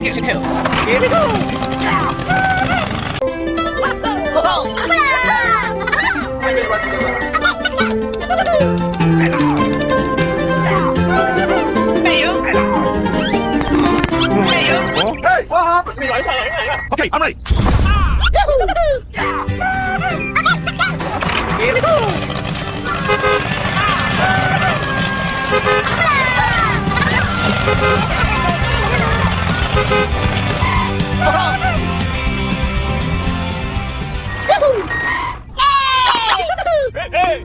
Here's a kill. Here we go. Hey, what happened? Okay, I'm ready. Here we go. Hey!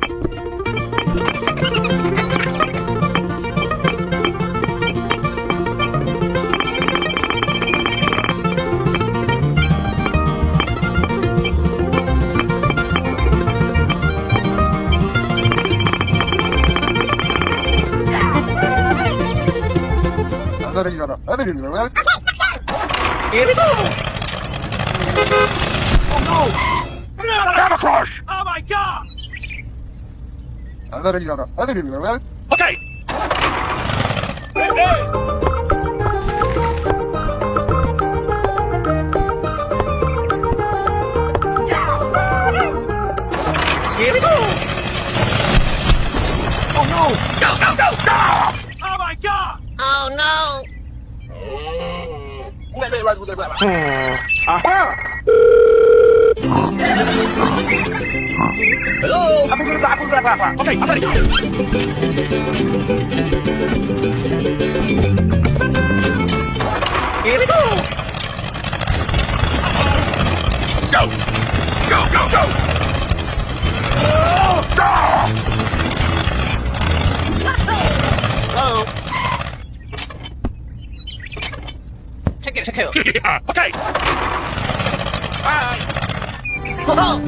Here we go. Oh no! Camera crush! Oh my god. Okay! Hey! Here we go. Oh no! Go, go, go, go! Oh my god. Oh no! Aha! Hello. Okay, I'm ready. Here we go. Go! Go, go, go! Hello. Here's a kill. Okay! Bye. Oh!